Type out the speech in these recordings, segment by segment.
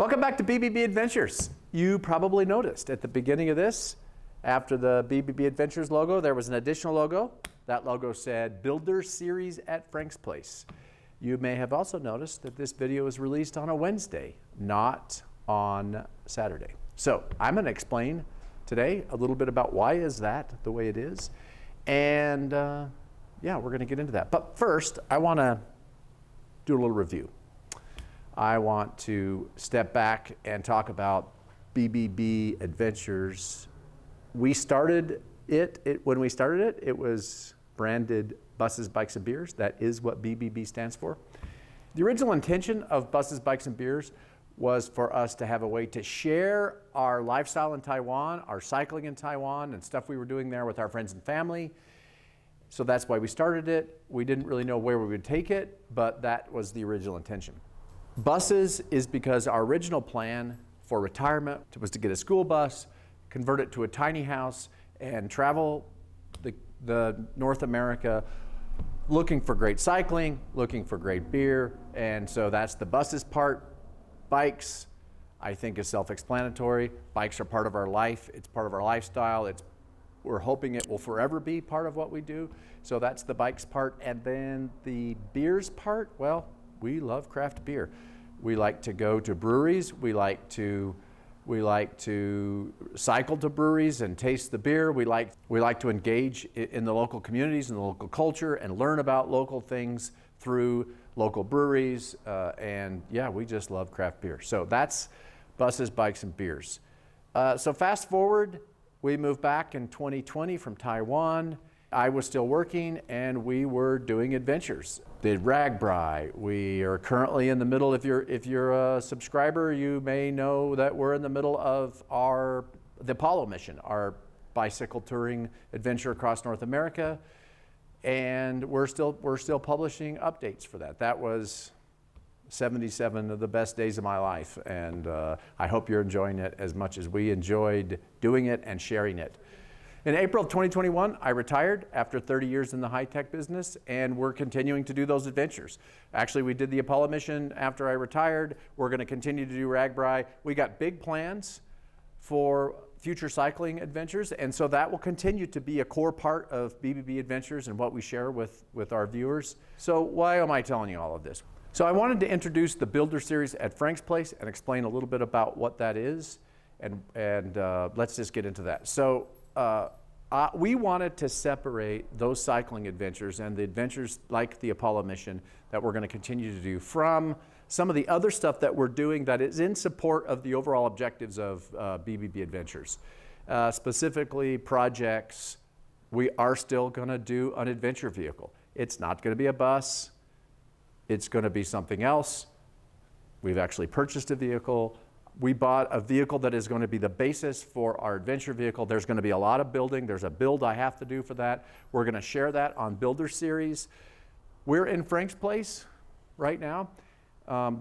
Welcome back to BBB Adventures. You probably noticed at the beginning of this, after the BBB Adventures logo, there was an additional logo. That logo said Builder Series at Frank's Place. You may have also noticed that this video is released on a Wednesday, not on Saturday. So I'm going to explain today a little bit about why is that the way it is. And yeah, we're going to get into that. But first, I want to do a little review. I want to step back and talk about BBB Adventures. We started when we started it, it was branded Buses, Bikes, and Beers. That is what BBB stands for. The original intention of Buses, Bikes, and Beers was for us to have a way to share our lifestyle in Taiwan, our cycling in Taiwan, and stuff we were doing there with our friends and family. So that's why we started it. We didn't really know where we would take it, but that was the original intention. Buses is because our original plan for retirement was to get a school bus, convert it to a tiny house, and travel the North America looking for great cycling, looking for great beer. And so that's the buses part. Bikes, I think, is self-explanatory. Bikes are part of our life. It's part of our lifestyle. We're hoping it will forever be part of what we do. So that's the bikes part. And then the beers part, well, we love craft beer. We like to go to breweries. We like to cycle to breweries and taste the beer. We like to engage in the local communities and the local culture and learn about local things through local breweries. And yeah, we just love craft beer. So that's Buses, Bikes, and Beers. So fast forward, we moved back in 2020 from Taiwan. I was still working and we were doing adventures. Did RAGBRAI. We are currently in the middle, if you're a subscriber, you may know that we're in the middle of the Apollo mission, our bicycle touring adventure across North America. And we're still publishing updates for that. That was 77 of the best days of my life. And I hope you're enjoying it as much as we enjoyed doing it and sharing it. In April of 2021, I retired after 30 years in the high-tech business, and we're continuing to do those adventures. Actually, we did the Apollo mission after I retired. We're going to continue to do RAGBRAI. We got big plans for future cycling adventures, and so that will continue to be a core part of BBB Adventures and what we share with our viewers. So why am I telling you all of this? So I wanted to introduce the Builder Series at Frank's Place and explain a little bit about what that is, and let's just get into that. So we wanted to separate those cycling adventures and the adventures like the Apollo mission that we're going to continue to do from some of the other stuff that we're doing that is in support of the overall objectives of BBB Adventures. Specifically projects, we are still going to do an adventure vehicle. It's not going to be a bus. It's going to be something else. We've actually purchased a vehicle. We bought a vehicle that is going to be the basis for our adventure vehicle. There's going to be a lot of building. There's a build I have to do for that. We're going to share that on Builder Series. We're in Frank's Place right now.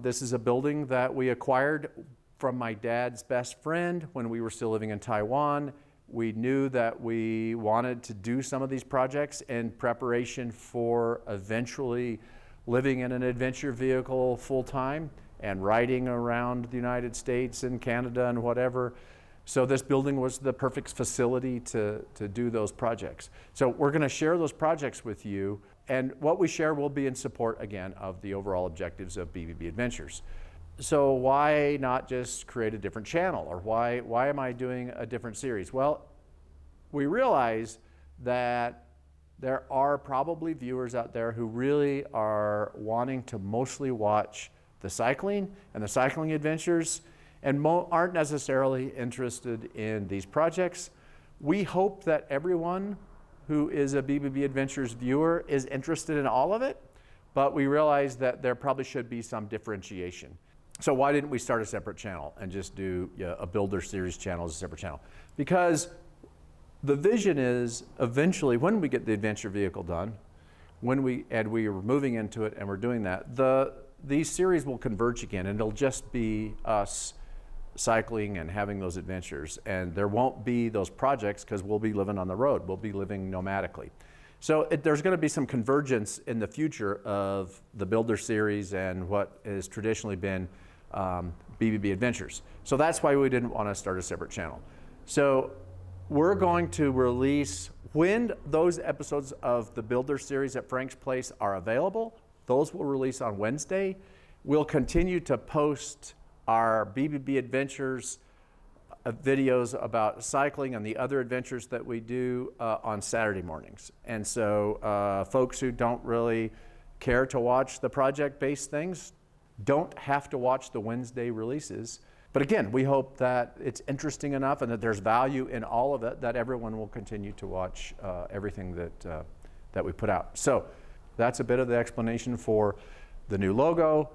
This is a building that we acquired from my dad's best friend when we were still living in Taiwan. We knew that we wanted to do some of these projects in preparation for eventually living in an adventure vehicle full time and riding around the United States and Canada and whatever. So this building was the perfect facility to do those projects. So we're going to share those projects with you, and what we share will be in support, again, of the overall objectives of BBB Adventures. So why not just create a different channel, or why am I doing a different series? Well, we realize that there are probably viewers out there who really are wanting to mostly watch the cycling and the cycling adventures and aren't necessarily interested in these projects. We hope that everyone who is a BBB Adventures viewer is interested in all of it, but we realize that there probably should be some differentiation. So why didn't we start a separate channel and just do a Builder Series channel as a separate channel? Because the vision is eventually, when we get the adventure vehicle done, when we are moving into it and we're doing that, these series will converge again, and it'll just be us cycling and having those adventures. And there won't be those projects because we'll be living on the road. We'll be living nomadically. So there's going to be some convergence in the future of the Builder Series and what has traditionally been BBB Adventures. So that's why we didn't want to start a separate channel. So we're going to release, when those episodes of the Builder series at Frank's Place are available, those will release on Wednesday. We'll continue to post our BBB Adventures videos about cycling and the other adventures that we do on Saturday mornings. And so folks who don't really care to watch the project-based things don't have to watch the Wednesday releases. But again, we hope that it's interesting enough and that there's value in all of it that everyone will continue to watch everything that we put out. So that's a bit of the explanation for the new logo,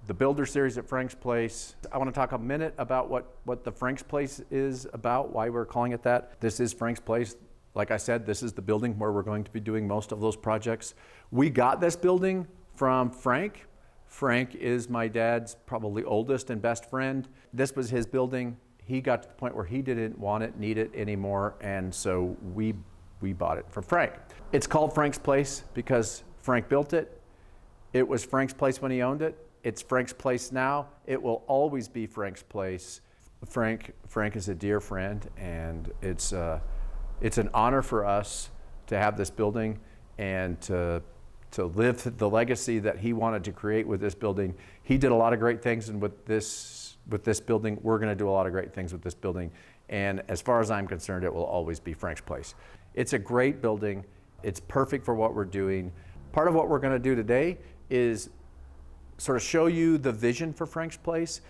the Builder series at Frank's Place. I want to talk a minute about what the Frank's Place is about, why we're calling it that. This is Frank's Place. Like I said, this is the building where we're going to be doing most of those projects. We got this building from Frank. Frank is my dad's probably oldest and best friend. This was his building. He got to the point where he didn't want it, need it anymore, and so we bought it from Frank. It's called Frank's Place because Frank built it. It was Frank's Place when he owned it. It's Frank's Place now. It will always be Frank's Place. Frank is a dear friend, and it's an honor for us to have this building and to live the legacy that he wanted to create with this building. He did a lot of great things, and with this building, we're going to do a lot of great things with this building. And as far as I'm concerned, it will always be Frank's Place. It's a great building. It's perfect for what we're doing. Part of what we're going to do today is sort of show you the vision for Frank's Place.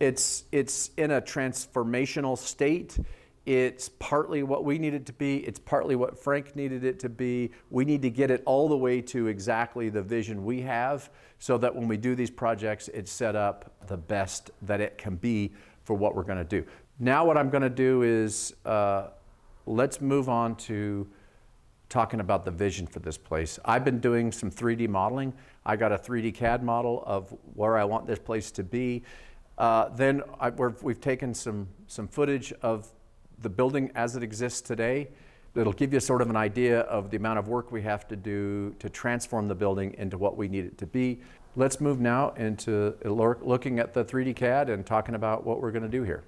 It's in a transformational state. It's partly what we need it to be. It's partly what Frank needed it to be. We need to get it all the way to exactly the vision we have so that when we do these projects, it's set up the best that it can be for what we're going to do. Now what I'm going to do is let's move on to talking about the vision for this place. I've been doing some 3D modeling. I got a 3D CAD model of where I want this place to be. We've taken some footage of the building as it exists today. It'll give you sort of an idea of the amount of work we have to do to transform the building into what we need it to be. Let's move now into looking at the 3D CAD and talking about what we're going to do here.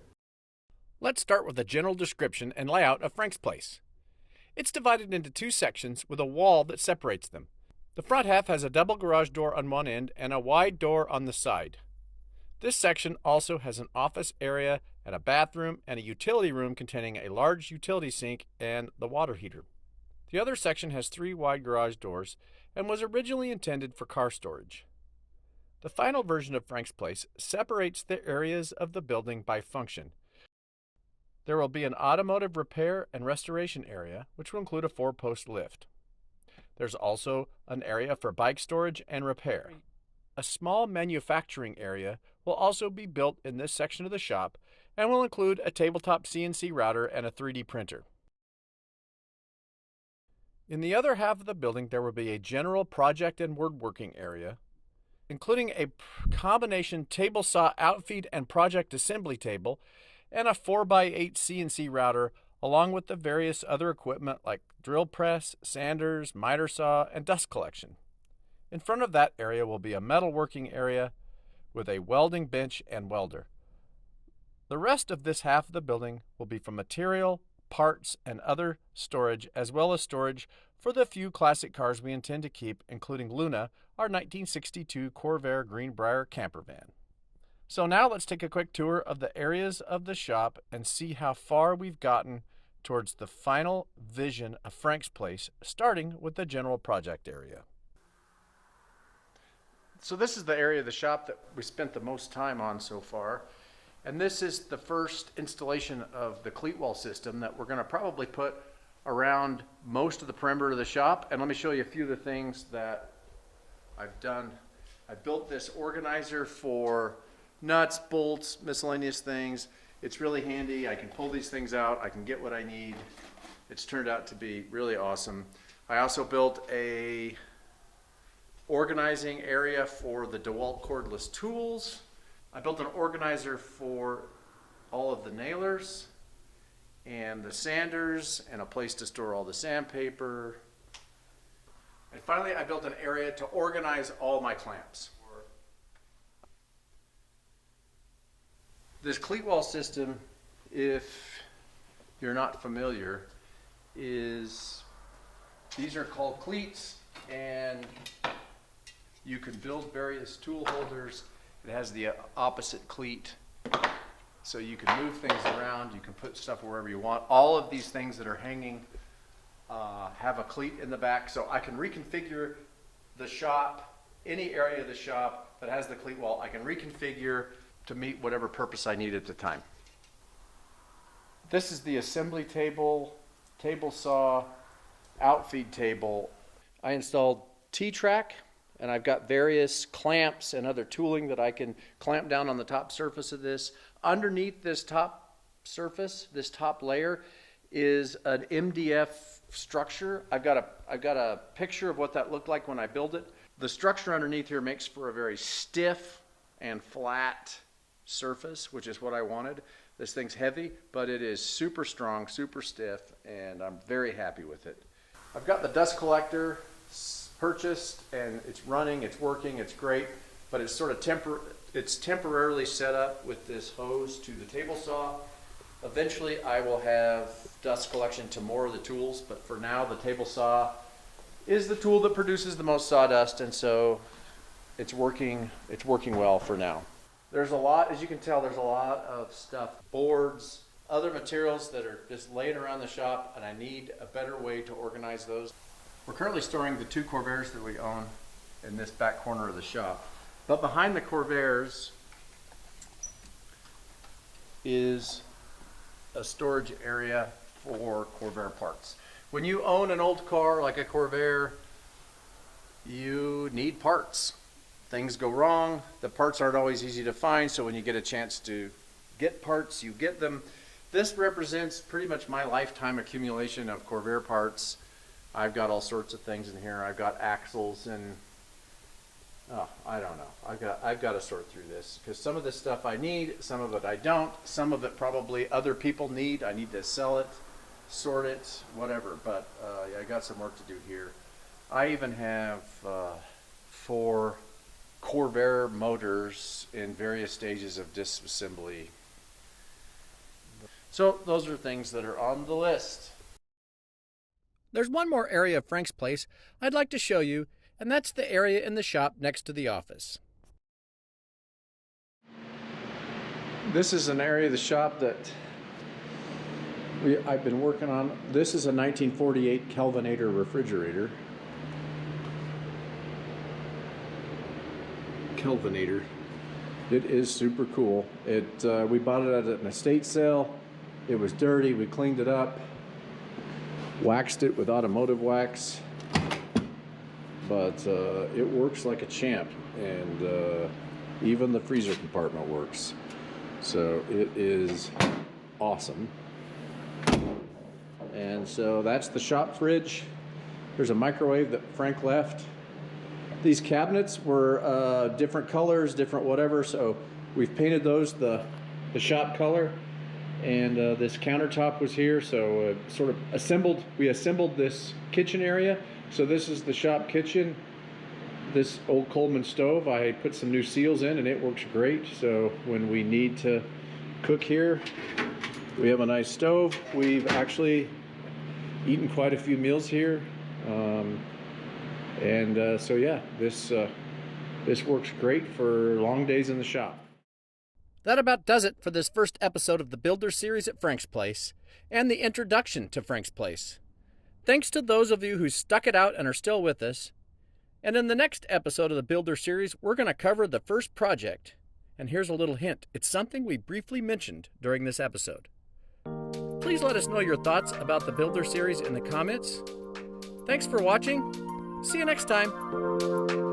Let's start with a general description and layout of Frank's Place. It's divided into two sections with a wall that separates them. The front half has a double garage door on one end and a wide door on the side. This section also has an office area and a bathroom and a utility room containing a large utility sink and the water heater. The other section has 3 wide garage doors and was originally intended for car storage. The final version of Frank's Place separates the areas of the building by function. There will be an automotive repair and restoration area, which will include a 4-post lift. There's also an area for bike storage and repair. A small manufacturing area will also be built in this section of the shop and will include a tabletop CNC router and a 3D printer. In the other half of the building, there will be a general project and woodworking area, including a combination table saw outfeed and project assembly table, and a 4x8 CNC router, along with the various other equipment like drill press, sanders, miter saw, and dust collection. In front of that area will be a metalworking area with a welding bench and welder. The rest of this half of the building will be for material, parts, and other storage, as well as storage for the few classic cars we intend to keep, including Luna, our 1962 Corvair Greenbrier camper van. So now let's take a quick tour of the areas of the shop and see how far we've gotten towards the final vision of Frank's Place, starting with the general project area. So this is the area of the shop that we spent the most time on so far. And this is the first installation of the cleat wall system that we're going to probably put around most of the perimeter of the shop. And let me show you a few of the things that I've done. I built this organizer for nuts, bolts, miscellaneous things. It's really handy. I can pull these things out. I can get what I need. It's turned out to be really awesome. I also built a organizing area for the DeWalt cordless tools. I built an organizer for all of the nailers and the sanders and a place to store all the sandpaper. And finally, I built an area to organize all my clamps. This cleat wall system, if you're not familiar, these are called cleats, and you can build various tool holders. It has the opposite cleat, so you can move things around, you can put stuff wherever you want. All of these things that are hanging have a cleat in the back, so I can reconfigure the shop, any area of the shop that has the cleat wall, I can reconfigure to meet whatever purpose I need at the time. This is the assembly table, table saw, outfeed table. I installed T-track, and I've got various clamps and other tooling that I can clamp down on the top surface of this. Underneath this top surface, this top layer, is an MDF structure. I've got a picture of what that looked like when I built it. The structure underneath here makes for a very stiff and flat surface, which is what I wanted. This thing's heavy, but it is super strong, super stiff, and I'm very happy with it. I've got the dust collector purchased, and it's running, it's working, it's great, but it's sort of it's temporarily set up with this hose to the table saw. Eventually I will have dust collection to more of the tools, but for now the table saw is the tool that produces the most sawdust, and so it's working well for now. There's a lot, as you can tell, there's a lot of stuff, boards, other materials that are just laying around the shop, and I need a better way to organize those. We're currently storing the 2 Corvairs that we own in this back corner of the shop. But behind the Corvairs is a storage area for Corvair parts. When you own an old car like a Corvair, you need parts. Things go wrong, the parts aren't always easy to find, so when you get a chance to get parts, you get them. This represents pretty much my lifetime accumulation of Corvair parts. I've got all sorts of things in here. I've got axles and I don't know. I've got to sort through this because some of this stuff I need, some of it I don't, some of it probably other people need. I need to sell it, sort it, whatever. But yeah, I got some work to do here. I even have 4 Corvair motors in various stages of disassembly. So those are things that are on the list. There's one more area of Frank's place I'd like to show you, and that's the area in the shop next to the office. This is an area of the shop that I've been working on. This is a 1948 Kelvinator refrigerator. Kelvinator. It is super cool. We bought it at an estate sale. It was dirty. We cleaned it up, waxed it with automotive wax, but it works like a champ, and even the freezer compartment works. So it is awesome. And so that's the shop fridge. There's a microwave that Frank left. These cabinets were different colors, different whatever, so we've painted those the shop color. And this countertop was here, so we assembled this kitchen area. So this is the shop kitchen. This old Coleman stove, I put some new seals in and it works great. So when we need to cook here, we have a nice stove. We've actually eaten quite a few meals here. So yeah, this works great for long days in the shop. That about does it for this first episode of the Builder series at Frank's Place and the introduction to Frank's Place. Thanks to those of you who stuck it out and are still with us. And in the next episode of the Builder series, we're going to cover the first project. And here's a little hint. It's something we briefly mentioned during this episode. Please let us know your thoughts about the Builder series in the comments. Thanks for watching. See you next time.